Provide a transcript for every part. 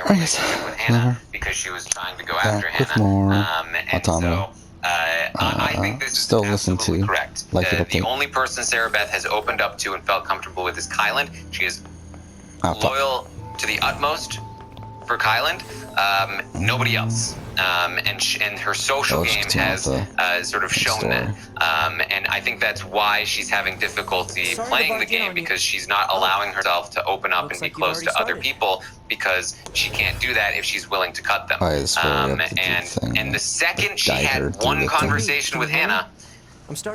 relationship with Hannah because she was trying to go after Hannah. And so I think this is absolutely correct. The only person Sarah Beth has opened up to and felt comfortable with is Kyland. She is loyal to the utmost for Kyland. Nobody else. And her social game has sort of shown that. And I think that's why she's having difficulty playing the game, because she's not allowing herself to open up and be close to other people, because she can't do that if she's willing to cut them. And the second she had one conversation with Hannah,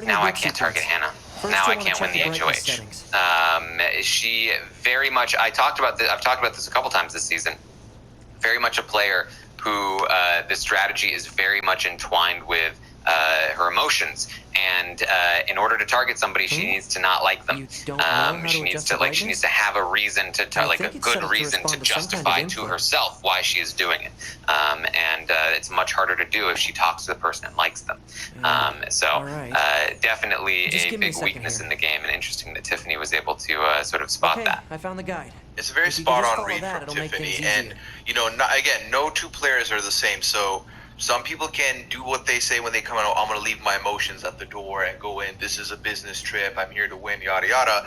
now I can't target Hannah. Now I can't win the HOH. She very much, I've talked about this a couple times this season, very much a player who the strategy is very much entwined with her emotions, and in order to target somebody, she needs to not like them. She needs to have a reason like a good reason to justify to herself why she is doing it. And it's much harder to do if she talks to the person and likes them. Definitely a big weakness in the game, and interesting that Tiffany was able to sort of spot that. I found the guide. It's a very spot-on read from Tiffany, and no two players are the same. So some people can do what they say when they come out. I'm going to leave my emotions at the door and go in. This is a business trip. I'm here to win. Yada yada.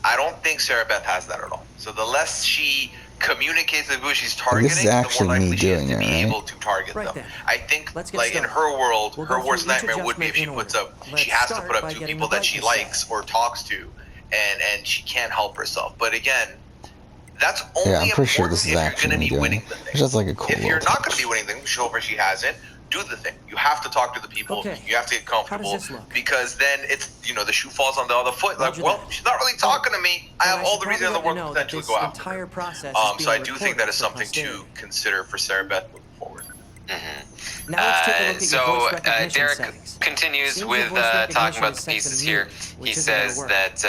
I don't think Sarah Beth has that at all. So the less she communicates with who she's targeting, the more likely she is to be able to target them. I think, like in her world, her worst nightmare would be if she has to put up two people that she likes or talks to, and she can't help herself. But again, that's only I'm pretty sure this is if you're actually going to be winning the thing. It's just like a cool if you're not going to be winning the thing, show her she hasn't. Do the thing. You have to talk to the people. You have to get comfortable, because then it's the shoe falls on the other foot. Like, well, she's not really talking to me. I have all the reasons in the world to potentially go after her. So I do think that is something to consider for Sarah Beth moving forward. So Derek continues with talking about the pieces here. He says that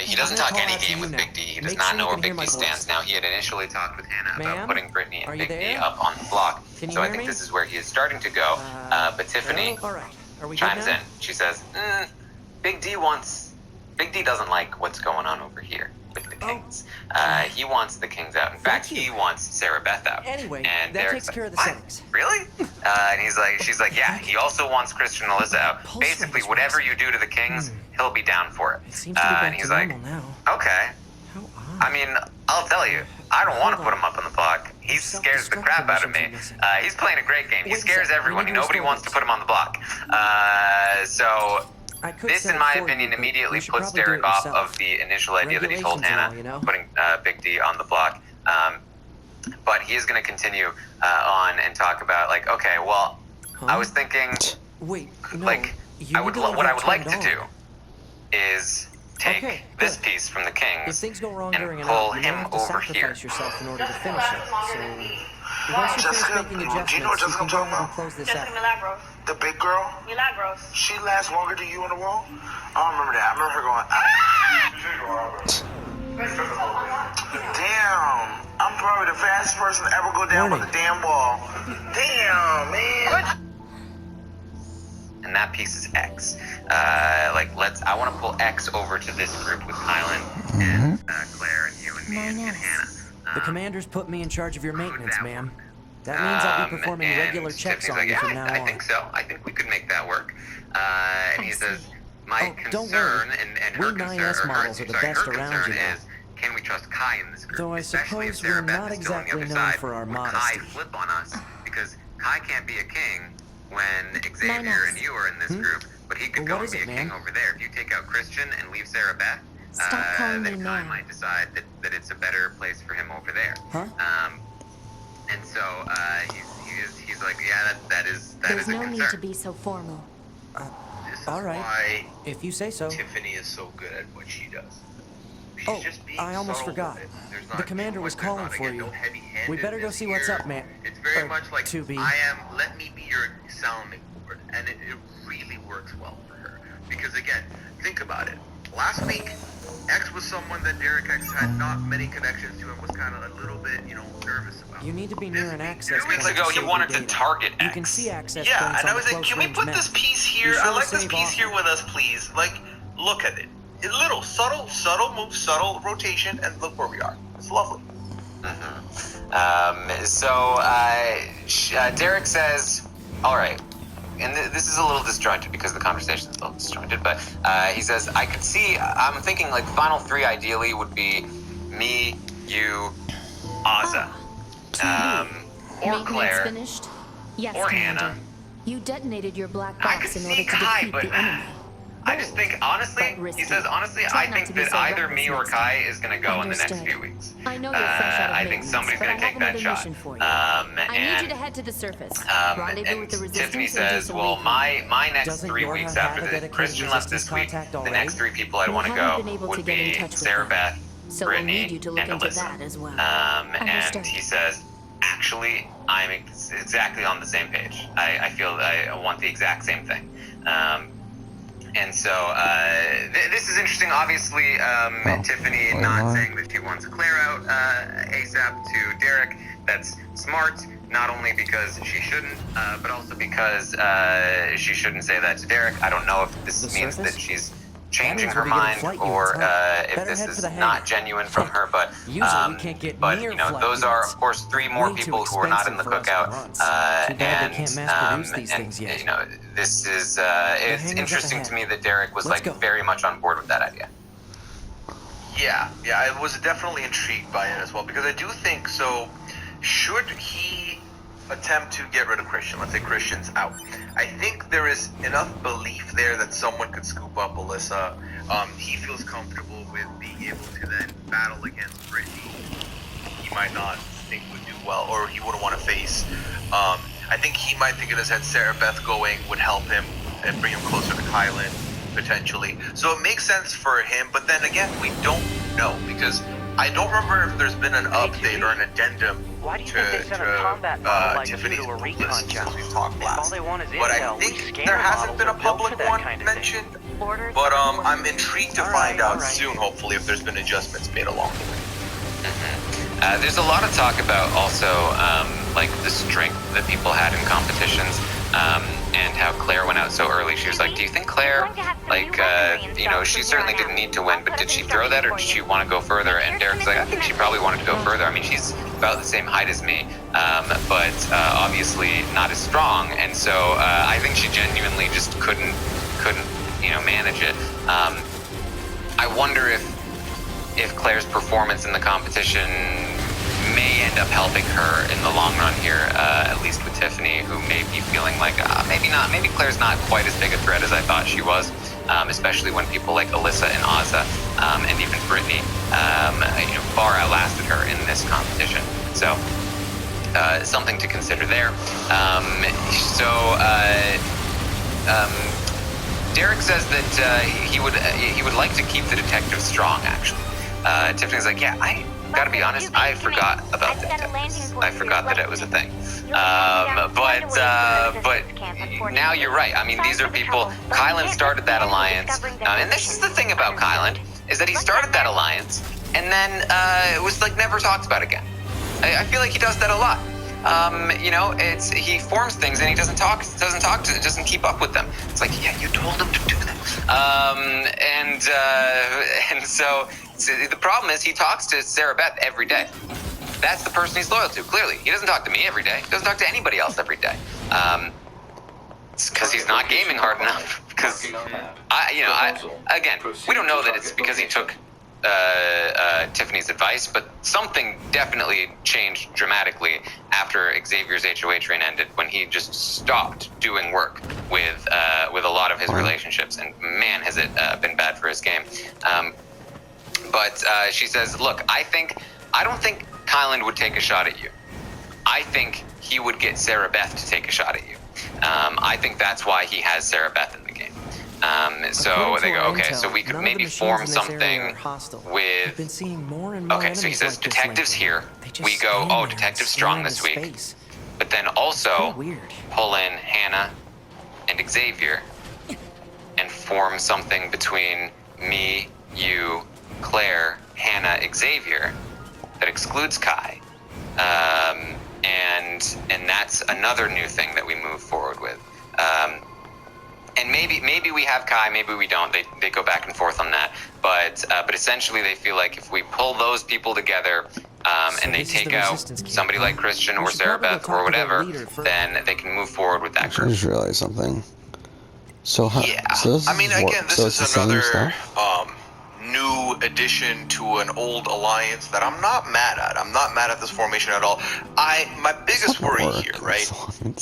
he doesn't talk any game with Big D. He does not know where Big D stands. Now, he had initially talked with Hannah about putting Brittany and Big D up on the block. So I think this is where he is starting to go. But Tiffany chimes in. She says, Big D doesn't like what's going on over here with the Kings. He wants the Kings out. In fact, he wants Sarah Beth out. Anyway, and that takes care of the settings. Really? And she's like, yeah, he also wants Christian and Alyssa out. Basically, whatever you do to the Kings, he'll be down for it. And he's like, okay. I mean, I'll tell you, I don't want to put him up on the block. He scares the crap out of me. He's playing a great game. He scares everyone. Nobody wants to put him on the block. So this, in my opinion, immediately puts Derek off of the initial idea that he told Hannah, putting Big D on the block. But he is going to continue on and talk about, like, okay, well, I was thinking, like, what I would like to do is take this piece from the Kings and pull him over here. Yourself in order to finish it. So once you finish making adjustments, you can go ahead and close this out. The big girl? Milagros. She lasts longer than you on the wall? I don't remember that. I remember her going, damn. I'm probably the fastest person to ever go down with a damn wall. Damn, man. And that piece is X. I want to pull X over to this group with Kylan and Claire and you and me and Hannah. The commander's put me in charge of your maintenance, ma'am. That means I'll be performing regular checks on you from now on. I think so. I think we could make that work. And he says, my concern and her concern is, can we trust Kai in this group? Though I especially if suppose Sarah we're Beth not is still on the exactly other known side. for our Would modesty. Kai flip on us? Because Kai can't be a king when Xavier and you are in this group, but he could go and be a king over there. If you take out Christian and leave Sarah Beth, then Kai might decide that it's a better place for him over there. And so he's like, yeah, that is a concern. There's no need to be so formal. All right. Why if you say so. Tiffany is so good at what she does. She's just being I almost forgot. The commander was calling for you. We better go see what's up, man. It's very much like, let me be your sounding board. And it really works well for her. Because again, think about it. Last week, X was someone that Derek X had not many connections to and was kind of a little bit, nervous about. You need to be near an access 2 weeks ago, he wanted to target X. You can see access Yeah, points and I on was the like, can we close put range this map. piece here? I like this piece here with us, please. Like, look at it. It's little, subtle move, subtle rotation, and look where we are. It's lovely. Derek says, all right, and this is a little disjointed because the conversation is a little disjointed, but he says, I'm thinking like final three ideally would be me, you, Ozza, or Claire, finished? Yes, or Commander. Hannah. You detonated your black I could box in see order to Kai, defeat but the enemy. I just think, honestly, But risky. he says, honestly, Try I not think to be that so either reckless me or next Kai time. is going to go in the next Understood. few weeks. I know you're fresh out of I think maintenance, somebody's but going to I take have that another shot. mission for you. I I need you to head to the surface. Rendezvous and with the resistance Tiffany and do says, some well, recon. my next Doesn't 3 Yorha weeks have after a the dedicated Christian left resistance this week, contact the already? next 3 people I'd We want to haven't go been able would to get in be touch with Sarah them. Beth, So we'll Brittany, need you to look and into Alyssa. that as well. And Understood. he says, actually, I'm exactly on the same page. I feel I want the exact same thing. And so this is interesting. Obviously, Tiffany not saying that she wants Claire out ASAP to Derek. That's smart, not only because she shouldn't, but also because she shouldn't say that to Derek. I don't know if this means that she's changing her mind or if this is not genuine from her, but Usually we can't get but NieR you know, flight those are units. of course 3 more Way too people who are not in the expensive for us cookout, grunts. Too bad they can't mass produce these and things yet. you know, this is it's hangar's up interesting ahead. to me that Derek was Let's like go. very much on board with that idea. Yeah, I was definitely intrigued by it as well, because I do think so. Should he attempt to get rid of Christian, let's say Christian's out, I think there is enough belief there that someone could scoop up Alyssa. He feels comfortable with being able to then battle against Brittany. He might not think would do well, or he wouldn't want to face. I think he might think in his head Sarah Beth going would help him and bring him closer to Kylan, potentially. So it makes sense for him, but then again, we don't know, because I don't remember if there's been an update or an addendum Why do you think they sent a combat model like you to a recon job? we've talked If all last. they want is But I intel, think we scanner there hasn't models been a are built public for that one kind of thing. mentioned. Orders But are in I'm intrigued to find out soon, hopefully, if there's been adjustments made along the way. There's a lot of talk about also like the strength that people had in competitions, and how Claire went out so early. She was like, do you think Claire, like, you know, she certainly didn't need to win, but did she throw that or did she want to go further? And Derek's like, I think she probably wanted to go further. I mean, she's about the same height as me, but obviously not as strong. And so I think she genuinely just couldn't, you know, manage it. I wonder if Claire's performance in the competition may end up helping her in the long run here, at least with Tiffany, who may be feeling like maybe Claire's not quite as big a threat as I thought she was, especially when people like Alyssa and Ozza and even Brittany you know, far outlasted her in this competition. So something to consider there. Derek says that he would like to keep the detective strong, actually. Tiffany's like, yeah, I gotta be honest, I forgot about the detectives. I forgot that it was a thing. But now you're right. I mean, these are people, Kylan started that alliance, and this is the thing about Kylan, is that he started that alliance, and then it was like never talked about again. I feel like he does that a lot. You know, he forms things and he doesn't keep up with them. It's like, yeah, you told him to do that. And so the problem is he talks to Sarah Beth every day. That's the person he's loyal to, clearly. He doesn't talk to me every day. He doesn't talk to anybody else every day. It's because he's not gaming hard enough. Because, again, we don't know that it's because he took Tiffany's advice, but something definitely changed dramatically after Xavier's HOH reign ended, when he just stopped doing work with a lot of his relationships, and man, has it been bad for his game. But she says, look, I don't think Kylan would take a shot at you. I think he would get Sarah Beth to take a shot at you. I think that's why he has Sarah Beth in the game. So they go, okay, so we could maybe form something with... Okay, so he says, detectives here. We go, oh, detective's strong this week. But then also pull in Hannah and Xavier and form something between me, you, Claire, Hannah, Xavier that excludes Kai. And that's another new thing that we move forward with. And maybe we have Kai, maybe we don't. They go back and forth on that. But essentially they feel like if we pull those people together, and they take out somebody like Christian or Sarabeth or whatever, then they can move forward with that I group. just realized something. So Yeah. so this I mean, is again, this is the same another stuff? new addition to an old alliance that I'm not mad at. I'm not mad at this formation at all. My biggest worry here, right,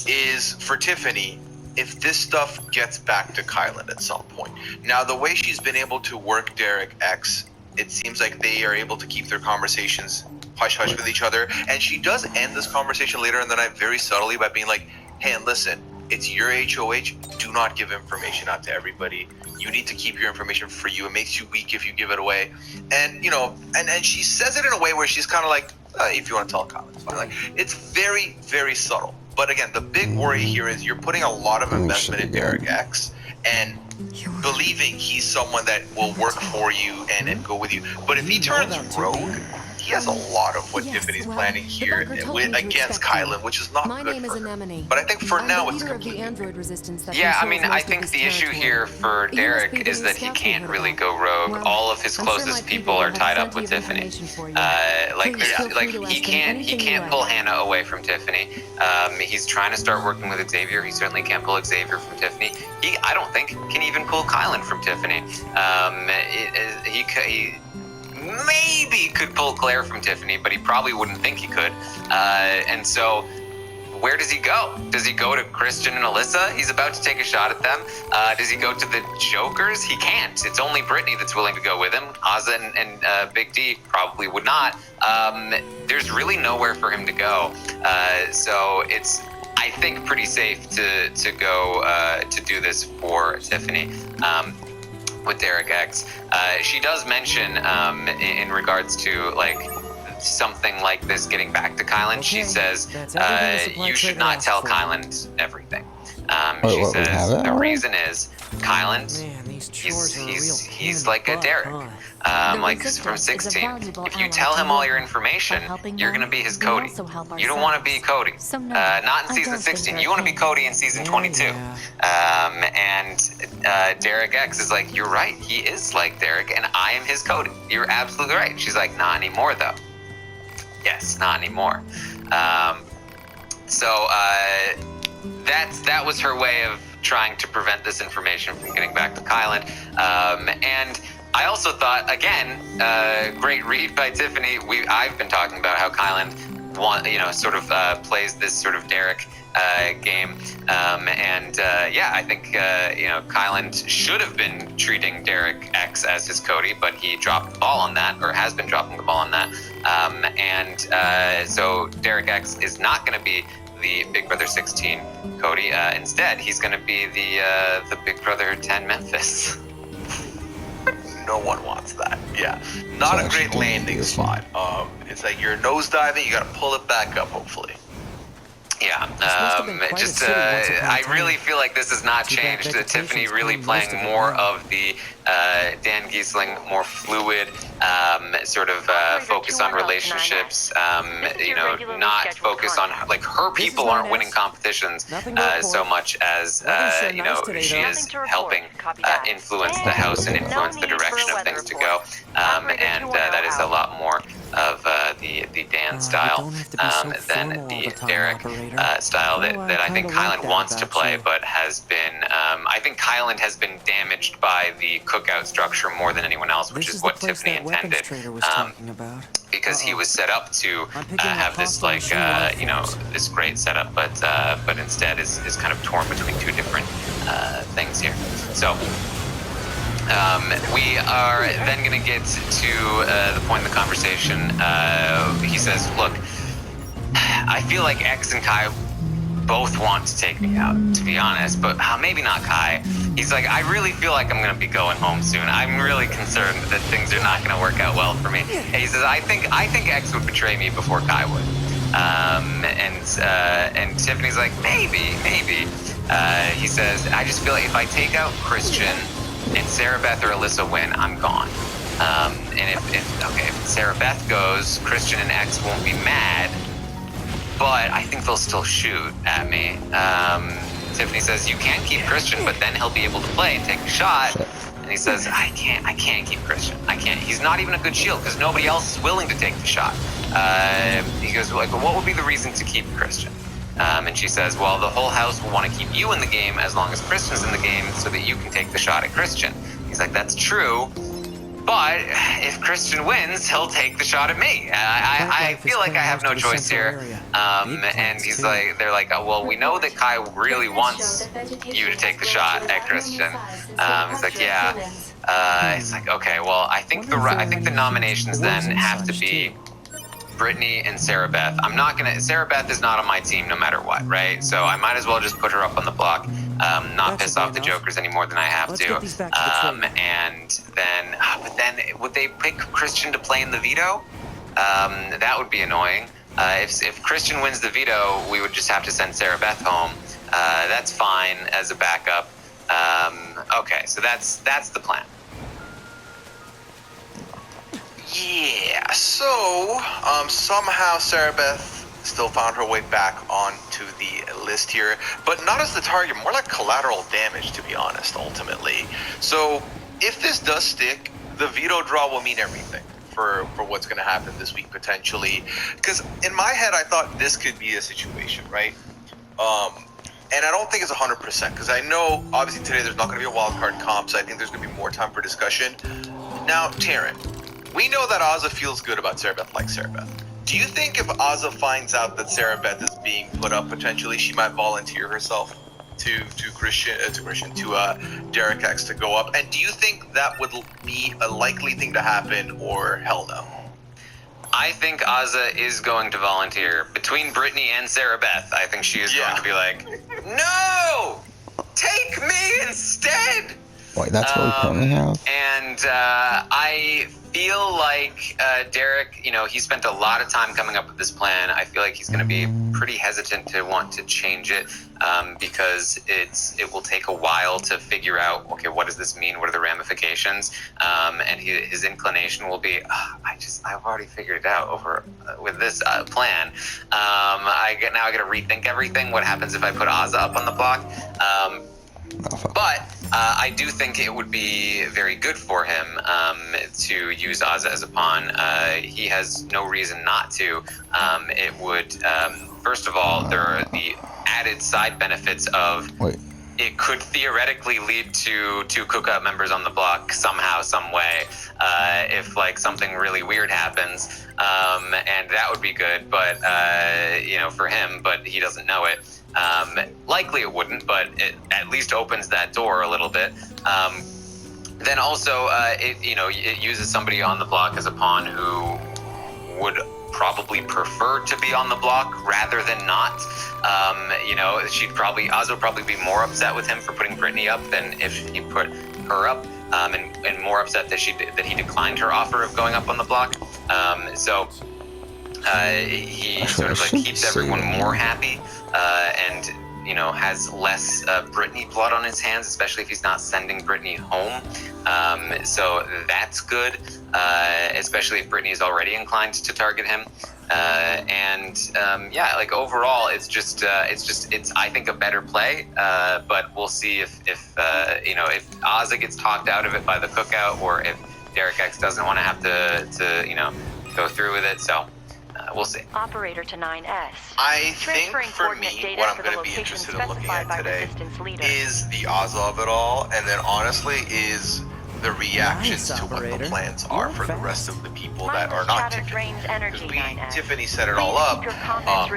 is for Tiffany, if this stuff gets back to Kylan at some point. Now, the way she's been able to work Derek X, it seems like they are able to keep their conversations hush-hush with each other. And she does end this conversation later in the night very subtly by being like, hey, and listen, it's your HOH. Do not give information out to everybody. You need to keep your information for you. It makes you weak if you give it away. And, you know, and she says it in a way where she's kind of like, if you want to tell Kylan, it's fine. Like, it's very, very subtle. But again, the big worry here is you're putting a lot of investment in Derek X and believing he's someone that will work for you and go with you. But if he turns rogue, he has a lot of what Tiffany's planning here against Kylan, which is not good for her. But I think for now it's completely. Yeah, I mean, I think the issue here for Derek is that he can't really go rogue. All of his closest people are tied up with Tiffany. He can't pull Hannah away from Tiffany. He's trying to start working with Xavier. He certainly can't pull Xavier from Tiffany. I don't think can even pull Kylan from Tiffany. He maybe could pull Claire from Tiffany, but he probably wouldn't think he could. And so, where does he go? Does he go to Christian and Alyssa? He's about to take a shot at them. Does he go to the Jokers? He can't. It's only Brittany that's willing to go with him. Ozza and Big D probably would not. There's really nowhere for him to go. So it's, I think, pretty safe to go to do this for Tiffany. With Derek X. She does mention in regards to like something like this getting back to Kylan, she says you should not tell Kylan everything. She says the reason is Kylan, he's like a Derek, like from 16. If you tell him all your information, you're gonna be his Cody. You don't want to be Cody. Not in season 16. You want to be Cody in season 22. And Derek X is like, you're right. He is like Derek, and I am his Cody. You're absolutely right. She's like, not anymore though. Yes, not anymore. So that was her way of trying to prevent this information from getting back to Kylan. And I also thought, again, great read by Tiffany. I've been talking about how Kylan plays this sort of Derek game. I think Kylan should have been treating Derek X as his Cody, but he dropped the ball on that, or has been dropping the ball on that. So Derek X is not going to be the Big Brother 16 Cody. Instead, he's going to be the Big Brother 10 Memphis. No one wants that. Yeah, not a great landing spot. It's like you're nosediving. You got to pull it back up, hopefully. Yeah, I really feel like this has not changed. Tiffany really playing more of the Dan Giesling, more fluid, sort of focus on relationships, not focus on, like, her people aren't winning competitions so much as, she is helping influence the house and influence the direction of things to go. That is a lot more of the Dan style than the Derek style that I think Kylan wants to play, but has been, I think Kylan has been damaged by the cookout structure more than anyone else, which is what Tiffany intended, because he was set up to have this, like, this great setup, but instead is kind of torn between two different things here. So we are then going to get to the point in the conversation. He says, look, I feel like X and Kai both want to take me out, to be honest, but maybe not Kai. He's like, I really feel like I'm going to be going home soon. I'm really concerned that things are not going to work out well for me. And he says, I think X would betray me before Kai would. And Tiffany's like, maybe. He says, I just feel like if I take out Christian and Sarabeth or Alyssa win, I'm gone. And if Sarabeth goes, Christian and X won't be mad, but I think they'll still shoot at me. Tiffany says, you can't keep Christian, but then he'll be able to play and take a shot. And he says, I can't keep Christian. I can't. He's not even a good shield because nobody else is willing to take the shot. he goes, like, what would be the reason to keep Christian? And she says, well, the whole house will want to keep you in the game as long as Christian's in the game so that you can take the shot at Christian. He's like, that's true, but if Christian wins, he'll take the shot at me. I feel like I have no choice here. And he's like, they're like, oh, well, we know that Kai really wants you to take the shot at Christian. He's like, yeah. It's like, okay, well, I think the nominations then have to be Brittany and Sarah Beth. Sarah Beth is not on my team no matter what, right? So I might as well just put her up on the block, not piss off the Jokers any more than I have to. And then, but then would they pick Christian to play in the veto? That would be annoying. If Christian wins the veto, we would just have to send Sarah Beth home. That's fine as a backup. Okay, so that's the plan. Yeah, so somehow Sarah Beth still found her way back onto the list here, but not as the target, more like collateral damage, to be honest, ultimately. So if this does stick, the veto draw will mean everything for what's going to happen this week, potentially. Because in my head, I thought this could be a situation, right? And I don't think it's 100%, because I know, obviously, today there's not going to be a wildcard comp, so I think there's going to be more time for discussion. Now, Taryn, we know that Azza feels good about Sarah Beth, like Sarah Beth. Do you think if Azza finds out that Sarah Beth is being put up, potentially she might volunteer herself to Derek X to go up? And do you think that would be a likely thing to happen, or hell no? I think Azza is going to volunteer. Between Brittany and Sarah Beth, I think she is going to be like, no! Take me instead! Wait, that's what we currently have? And I feel like Derek, he spent a lot of time coming up with this plan. I feel like he's going to be pretty hesitant to want to change it because it will take a while to figure out, okay, what does this mean? What are the ramifications? And his inclination will be, I've already figured it out over with this plan. I got to rethink everything. What happens if I put Azza up on the block? But I do think it would be very good for him to use Azza as a pawn. He has no reason not to. It would, first of all, there are the added side benefits of it could theoretically lead to two cookout members on the block somehow, some way, if like something really weird happens, and that would be good. But for him, but he doesn't know it. Likely it wouldn't, but it at least opens that door a little bit. Then also, it uses somebody on the block as a pawn who would probably prefer to be on the block rather than not. Azza would probably be more upset with him for putting Brittany up than if he put her up, and more upset that he declined her offer of going up on the block. He sort of like keeps everyone more happy, and has less Brittany blood on his hands, especially if he's not sending Brittany home. So that's good, especially if Brittany is already inclined to target him. Overall, it's I think a better play. But we'll see if Azza gets talked out of it by the cookout, or if Derek X doesn't want to have to go through with it. So. We'll see. Operator to 9S. I think for me, what I'm going to be interested in looking at today is the Azza of it all, and then honestly is the reactions to what the plans are for the rest of the people that are not Tiffany. Because Tiffany set it all up,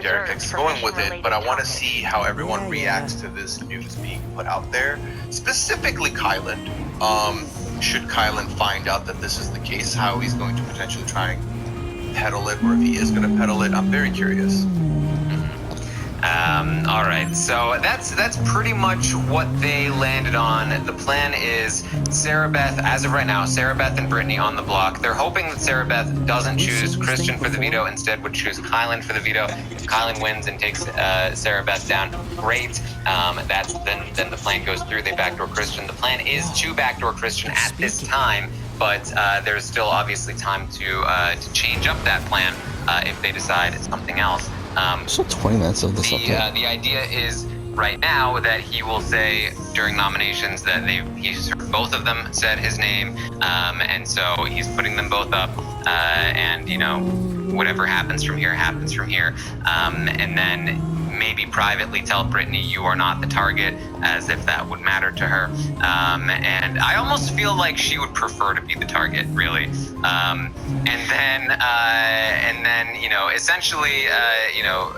Derek X is going with it, but I want to see how everyone reacts to this news being put out there. Specifically Kylan. Should Kylan find out that this is the case, how he's going to potentially try and pedal it, or if he is going to pedal it. I'm very curious. All right, so that's pretty much what they landed on. The plan is Sarah Beth, as of right now, Sarah Beth and Brittany on the block. They're hoping that Sarah Beth doesn't choose Christian for the veto, instead would choose Kylan for the veto. If Kylan wins and takes Sarah Beth down, great. Then the plan goes through. They backdoor Christian. The plan is to backdoor Christian at this time, but there's still obviously time to change up that plan if they decide something else. So 20 minutes of this update. The idea is right now that he will say during nominations that he's heard both of them said his name, and so he's putting them both up, and whatever happens from here happens from here, and then maybe privately tell Brittany you are not the target, as if that would matter to her. And I almost feel like she would prefer to be the target, really. And then, you know, essentially, you know,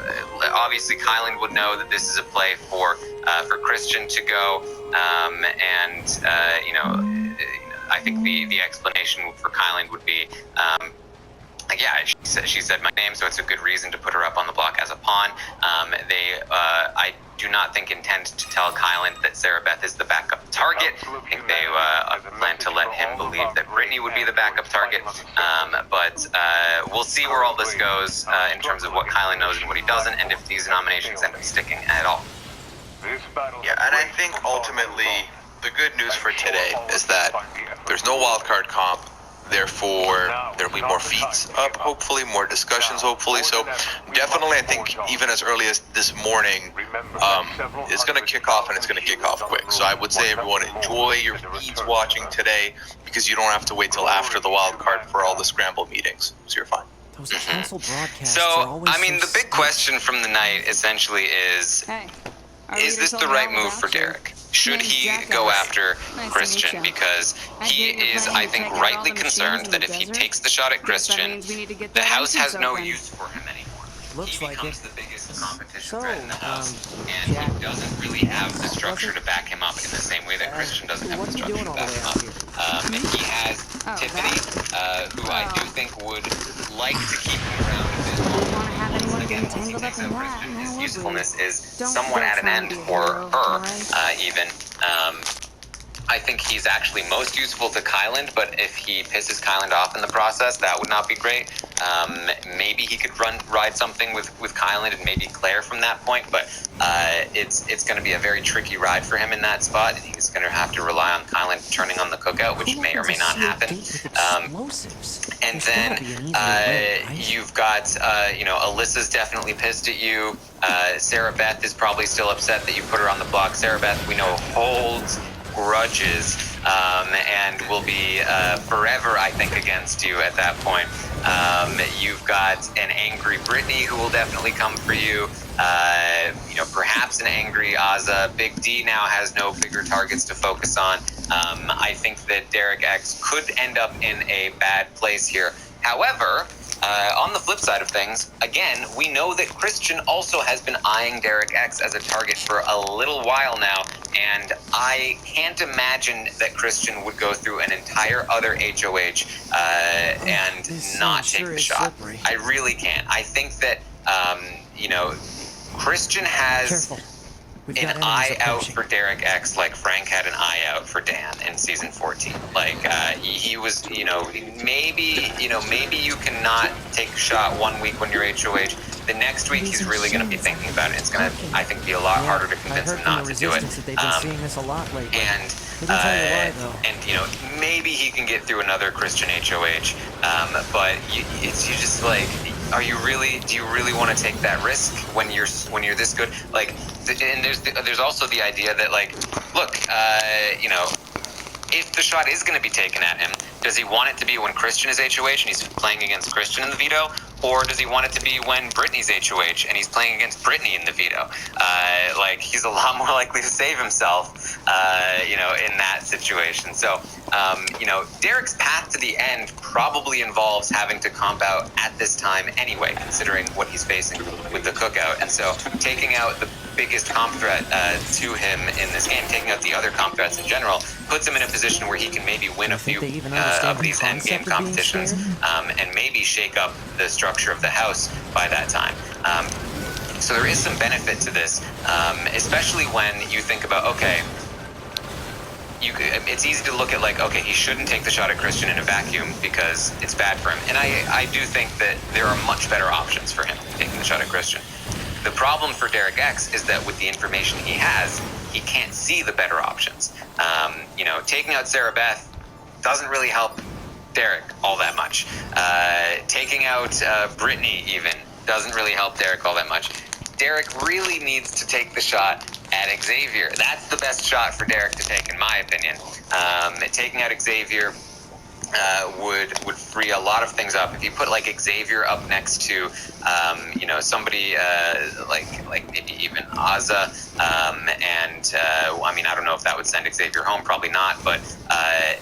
obviously Kylan would know that this is a play for Christian to go, and you know, I think the explanation for Kylan would be, like, yeah, she said my name, so it's a good reason to put her up on the block as a pawn. I do not think intend to tell Kylan that Sarah Beth is the backup target. I think they plan to let him believe that Brittany would be the backup target. But we'll see where all this goes in terms of what Kylan knows and what he doesn't, and if these nominations end up sticking at all. Yeah, and I think ultimately the good news for today is that there's no wildcard comp. Therefore, there'll be more feats up, hopefully, more discussions, hopefully. So definitely, I think even as early as this morning, it's going to kick off, and it's going to kick off quick. So I would say everyone enjoy your feeds watching today, because you don't have to wait till after the wild card for all the scramble meetings. So you're fine. Those canceled broadcasts So, are always I mean, so the big question from the night essentially is this the right move for Derek? Should he go after Christian? Because he is, I think, rightly concerned that if he takes the shot at Christian, the house has no use for him anymore. Looks He like becomes it. the biggest competition So, threat in the house, and Jack, he doesn't really have the structure to back him up in the same way that Christian doesn't have the what's he structure doing to all the back way him out up. here? He has Tiffany, who I do think would like to keep him around a bit longer. Want to have anyone Again, get once he tangled up takes in out that? Christian, No, his would we? usefulness is Don't somewhat go at an trying end to be a for hero, her, alright? even. I think he's actually most useful to Kyland, but if he pisses Kyland off in the process, that would not be great. Maybe he could ride something with Kyland and maybe Claire from that point, but it's going to be a very tricky ride for him in that spot, and he's going to have to rely on Kyland turning on the cookout, which may or may not happen. And then you've got, you know, Alyssa's definitely pissed at you. Sarah Beth is probably still upset that you put her on the block. Sarah Beth, we know, holds grudges and will be forever, I think, against you at that point. You've got an angry Brittany who will definitely come for you. You know, perhaps an angry Azza. Big D now has no bigger targets to focus on. I think that Derek X could end up in a bad place here. However, on the flip side of things, again, we know that Christian also has been eyeing Derek X as a target for a little while now, and I can't imagine that Christian would go through an entire other HOH and not take the shot. Slippery. I really can't. I think that, you know, Christian has an eye out for Derek X like Frank had an eye out for Dan in season 14. Like, he was, you know, maybe you cannot take a shot 1 week when you're HOH. The next week he's really going to be thinking about it. It's going to, I think, be a lot harder to convince him not to do it. They've been seeing this a lot lately. And you know, maybe he can get through another Christian HOH, but you just like, do you really want to take that risk when you're this good? Like, and there's also the idea that, like, look, you know, if the shot is going to be taken at him, does he want it to be when Christian is HOH and he's playing against Christian in the veto? Or does he want it to be when Brittany's HOH and he's playing against Brittany in the veto? Like, he's a lot more likely to save himself, you know, in that situation. So, you know, Derek's path to the end probably involves having to comp out at this time anyway, considering what he's facing with the cookout. And so taking out the biggest comp threat to him in this game, taking out the other comp threats in general, puts him in a position where he can maybe win a few of these endgame competitions and maybe shake up the structure of the house by that time. So there is some benefit to this, especially when you think about, okay, it's easy to look at, like, okay, he shouldn't take the shot at Christian in a vacuum because it's bad for him. And I do think that there are much better options for him taking the shot at Christian. The problem for Derek X is that with the information he has, he can't see the better options. You know, taking out Sarah Beth doesn't really help Derek all that much. Taking out Brittany even doesn't really help Derek all that much. Derek really needs to take the shot at Xavier. That's the best shot for Derek to take, in my opinion. Taking out Xavier would free a lot of things up. If you put like Xavier up next to somebody like maybe even Aza, and I mean, I don't know if that would send Xavier home, probably not, but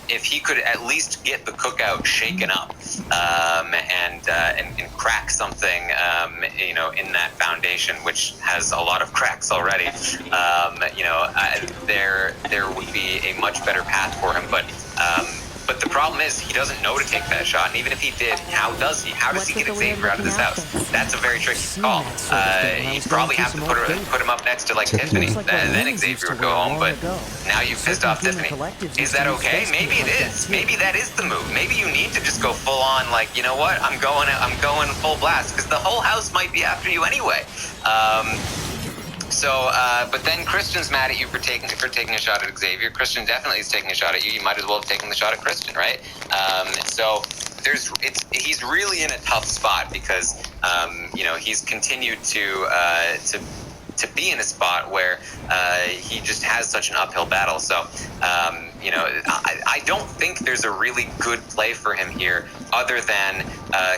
if he could at least get the cookout shaken up and crack something in that foundation, which has a lot of cracks already, there would be a much better path for him. But the problem is he doesn't know to take that shot, and even if he did, how does he get Xavier out of this house? That's a very tricky call. He'd probably have to put him up next to like Tiffany, then Xavier would go home. But now you've pissed off Tiffany. Is that okay? Maybe it is. Maybe that is the move. Maybe you need to just go full on. Like, you know what? I'm going full blast, because the whole house might be after you anyway. But then Christian's mad at you for taking a shot at Xavier. Christian definitely is taking a shot at you. You might as well have taken the shot at Christian, right? He's really in a tough spot because he's continued to be in a spot where he just has such an uphill battle. So I don't think there's a really good play for him here other than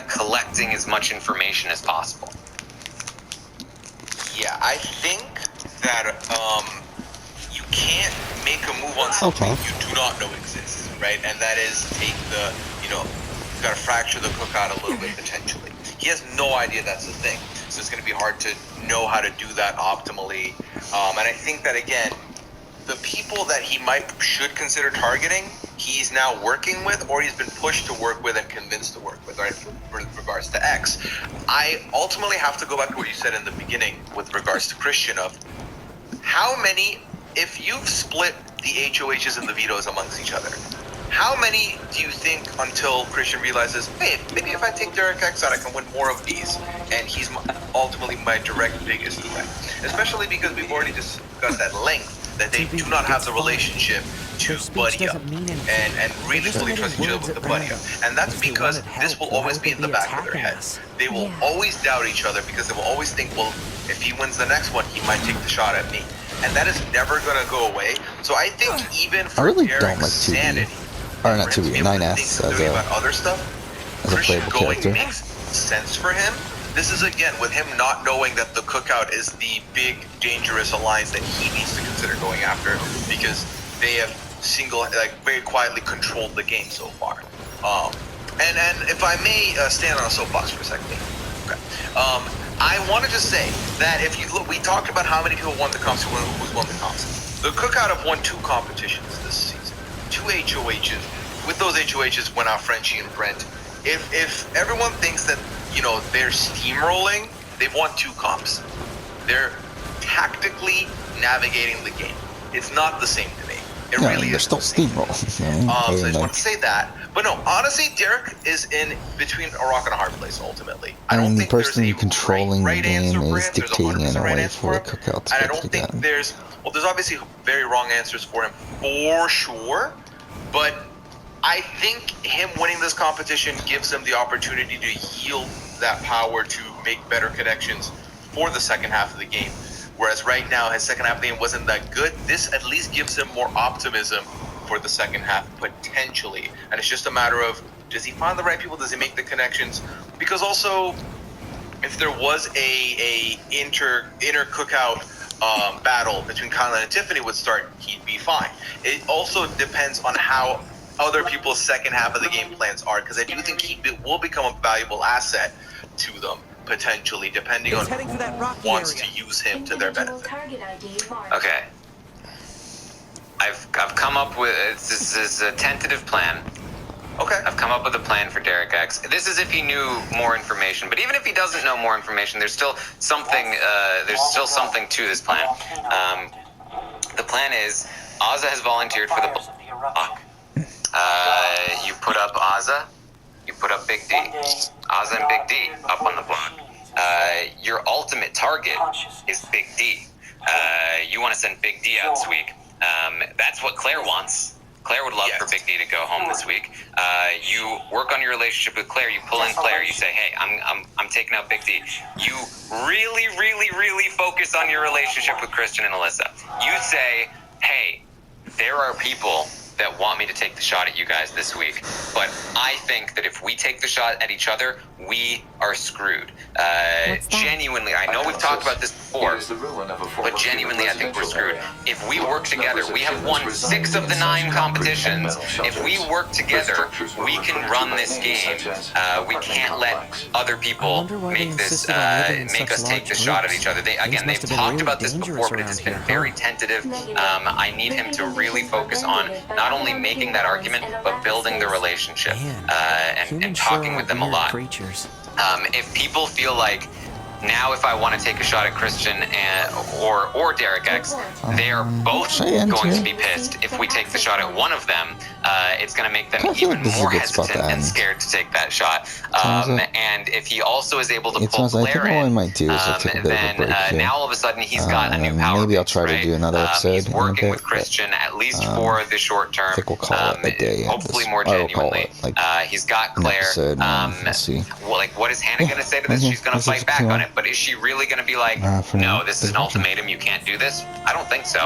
collecting as much information as possible. Yeah, I think that you can't make a move on something you do not know exists, right? And that is you gotta fracture the cookout a little bit potentially. He has no idea that's the thing, so it's gonna be hard to know how to do that optimally. And I think that, again, the people that he should consider targeting, he's now working with, or he's been pushed to work with and convinced to work with, right? With regards to X, I ultimately have to go back to what you said in the beginning with regards to Christian of how many, if you've split the HOHs and the vetoes amongst each other, how many do you think until Christian realizes, hey, maybe if I take Derek X out, I can win more of these, and he's ultimately my direct biggest threat, especially because we've already discussed at length that they do not have the relationship to buddy up and really fully trust each other with the buddy up. And that's because this will always be in the back of their heads. They will always doubt each other because they will always think, well, if he wins the next one, he might take the shot at me. And that is never going to go away. So I think even for Derek's sanity, or not 2B, 9S as a playable character, makes sense for him. This is, again, with him not knowing that the cookout is the big, dangerous alliance that he needs to consider going after, because they have very quietly controlled the game so far. And if I may stand on a soapbox for a second. Okay. I want to just say that if you look, we talked about how many people won the comps, who's won the comps. The cookout have won 2 competitions this season, 2 HOHs. With those HOHs went out Frenchie and Brent. If everyone thinks that they're steamrolling, they've won 2 comps. They're tactically navigating the game. It's not the same to me. It really they're is. Still steamroll. So I just want to say that. But no, honestly, Derek is in between a rock and a hard place ultimately. I don't think the person there's a controlling right the game answer is for him. dictating in a way for the cookout to and I don't think there's obviously very wrong answers for him for sure, but I think him winning this competition gives him the opportunity to yield that power to make better connections for the second half of the game. Whereas right now, his second half of the game wasn't that good. This at least gives him more optimism for the second half, potentially. And it's just a matter of, does he find the right people? Does he make the connections? Because also, if there was a inner cookout battle between Kylan and Tiffany would start, he'd be fine. It also depends on how other people's second half of the game plans are, because I do think he will become a valuable asset to them, potentially, depending on who wants to use him to their benefit. Okay. I've come up with, this is a tentative plan. Okay. I've come up with a plan for Derek X. This is if he knew more information, but even if he doesn't know more information, there's still something to this plan. The plan is, Azza has volunteered for the block. You put up Azza, you put up Big D. Azza and Big D up on the block. Your ultimate target is Big D. You want to send Big D out this week. That's what Claire wants. Claire would love for Big D to go home this week. You work on your relationship with Claire. You pull in Claire. You say, "Hey, I'm taking out Big D." You really, really, really focus on your relationship with Christian and Alyssa. You say, "Hey, there are people that want me to take the shot at you guys this week, but I think that if we take the shot at each other, we are screwed. Genuinely, I know we've talked about this before, but genuinely, I think we're screwed. If we work together, we have won 6 of the 9 competitions. If we work together, we can run this game. We can't let other people make this, make us take the shot at each other. They've talked about this before, but it's been very tentative. I need him to really focus on not only making that argument, but building the relationship and talking with them a lot. If people feel like now if I want to take a shot at Christian or Derek X, they are both going to be pissed. If we take the shot at one of them, it's going to make them even more hesitant and scared to take that shot. And if he also is able to pull Claire in, then now all of a sudden he's got a new power. Maybe I'll try to do another episode. He's working with Christian at least for the short term. I think we'll call it a day. Hopefully more genuinely. He's got Claire. Let's see. What is Hannah going to say to this? She's going to fight back on it. But is she really going to be like, no, this is an ultimatum, you can't do this? I don't think so.